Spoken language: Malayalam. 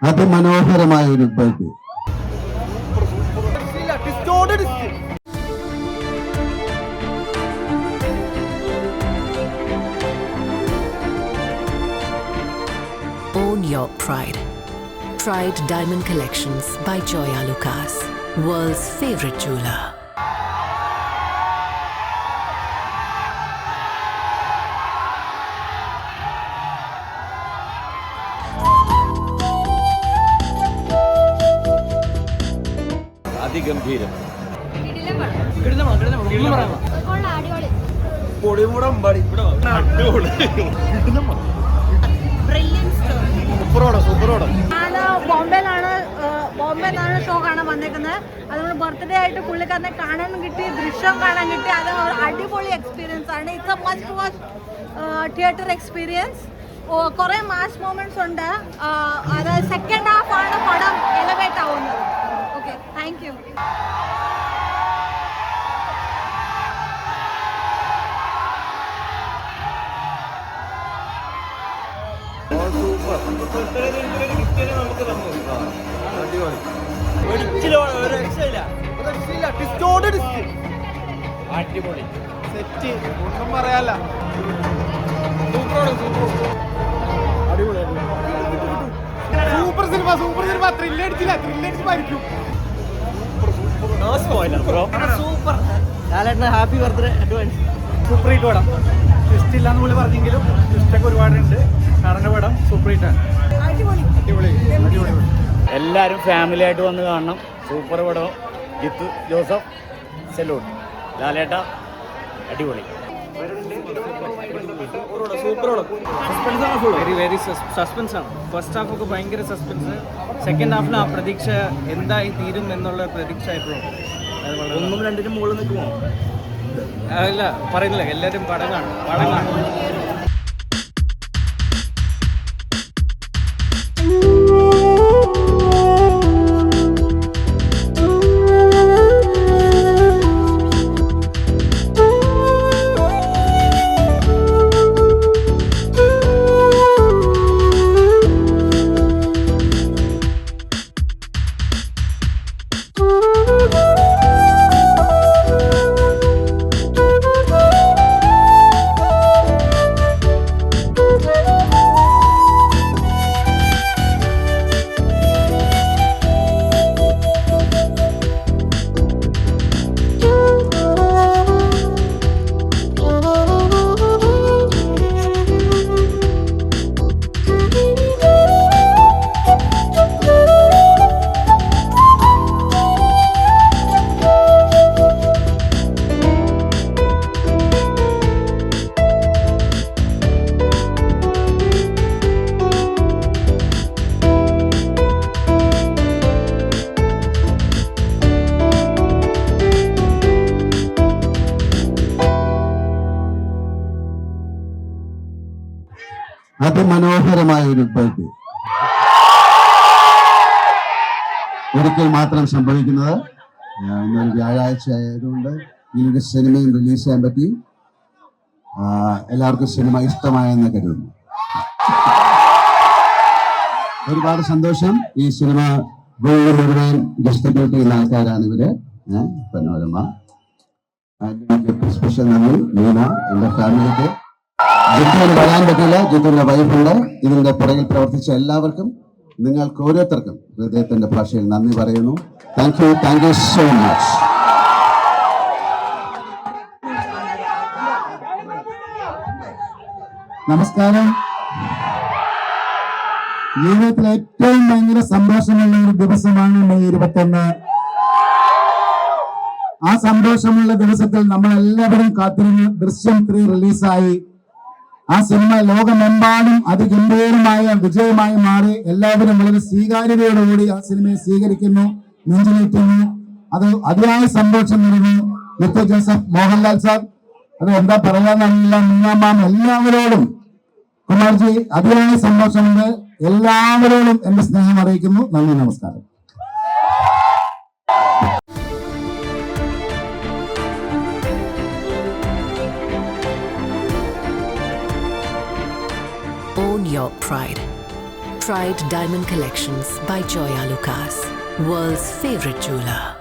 അതിമനോഹരമായ ഒരു bike. Own your pride. Pride Diamond Collections by Joya Lucas, world's favorite jeweler. അതിഗംഭീരം. ബോംബെയിലാണ് ഷോ കാണാൻ വന്നേക്കുന്നത്. അതുകൊണ്ട് ബർത്ത്ഡേ ആയിട്ട് പുള്ളിക്കാരനെ കാണാൻ കിട്ടി, ദൃശ്യം കാണാൻ കിട്ടി. അത് ഒരു അടിപൊളി എക്സ്പീരിയൻസ് ആണ്. It's a must watch theatre experience. കുറേ മാസ് മൊമെന്റ്സ് ഉണ്ട്. അതായത് സെക്കൻഡ് ഹാഫ് ആണ് പടം എലവേറ്റ് ആവുന്നത്. Okay, thank you. അടിപൊളി സെറ്റ്, ഒന്നും പറയാല്ല. Super cinema, super cinema. ത്രില്ലടിച്ചില്ല, ത്രില്ലടിച്ച് മരിക്കും. സൂപ്പർ. ലാലേട്ടന് happy birthday advance. Super hit പടം. ട്വിസ്റ്റ് ഇല്ലാന്ന് പുള്ളി പറഞ്ഞെങ്കിലും ട്വിസ്റ്റൊക്കെ ഒരുപാടുണ്ട്. നടന്ന പടം സൂപ്പർ ഹിറ്റാണ്. അടിപൊളി അടിപൊളി അടിപൊളി. എല്ലാവരും ഫാമിലി ആയിട്ട് വന്ന് കാണണം. സൂപ്പർ പടം. ജിത്തു ജോസഫ് സെലൂട്ട്. ലാലേട്ട അടിപൊളി. വെരി വെരി സസ്പെൻസ് ആണ്. ഫസ്റ്റ് ഹാഫ് ഒക്കെ ഭയങ്കര സസ്പെൻസ്. സെക്കൻഡ് ഹാഫിൽ ആ പ്രതീക്ഷ എന്തായി തീരും എന്നുള്ള പ്രതീക്ഷ എപ്പോഴും. ഒന്നും രണ്ടിനും മുകളിൽ നിൽക്കുമോ? അല്ല, പറയുന്നില്ല. എല്ലാവരും പടം കാണും, പടം കാണും. അതിമനോഹരമായ ഒരു ബൈക്ക്. ഒരിക്കൽ മാത്രം സംഭവിക്കുന്നത്. ഇന്നൊരു വ്യാഴാഴ്ച ആയതുകൊണ്ട് ഇതിന്റെ സിനിമയും റിലീസ് ചെയ്യാൻ പറ്റി. എല്ലാവർക്കും സിനിമ ഇഷ്ടമായെന്ന് കരുതുന്നു. ഒരുപാട് സന്തോഷം. ഈ സിനിമ മുഴുവൻ ഡിസ്ട്രിബ്യൂട്ട് ചെയ്യുന്ന ആൾക്കാരാണ് ഇവര്. പനോരമ. സ്പെഷ്യൽ നന്ദി ലീന, എന്റെ ഫാമിലിക്ക്. ജിത്തുവിന് വരാൻ പറ്റില്ല, ജിത്തുവിന്റെ വൈഫുണ്ട്. ഇതിന്റെ പുറകിൽ പ്രവർത്തിച്ച എല്ലാവർക്കും, നിങ്ങൾക്ക് ഓരോരുത്തർക്കും ഹൃദയത്തിന്റെ ഭാഷയിൽ നന്ദി പറയുന്നു. Thank you so much. നമസ്കാരം. ജീവിതത്തിൽ ഏറ്റവും ഭയങ്കര സന്തോഷമുള്ള ഒരു ദിവസമാണ് മെയ് 21. ആ സന്തോഷമുള്ള ദിവസത്തിൽ നമ്മൾ എല്ലാവരും കാത്തിരുന്ന് ദൃശ്യം 3 റിലീസായി. ആ സിനിമ ലോകമെമ്പാടും അതിഗംഭീരമായ വിജയമായി മാറി. എല്ലാവരും വളരെ സ്വീകാര്യതയോടുകൂടി ആ സിനിമയെ സ്വീകരിക്കുന്നു, നെഞ്ചിലേറ്റുന്നു. അത് അതിയായ സന്തോഷം നൽകുന്നു. ജിത്തു ജോസഫ്, മോഹൻലാൽ സാർ, അത് എന്താ പറയാന്നറിയില്ല, മീനാമാം, എല്ലാവരോടും കുമാർജി അതിയായ സന്തോഷമുണ്ട്. എല്ലാവരോടും എന്റെ സ്നേഹം അറിയിക്കുന്നു. നന്ദി, നമസ്കാരം. Own your pride. Pride Diamond Collections by Joya Lucas, world's favorite jeweler.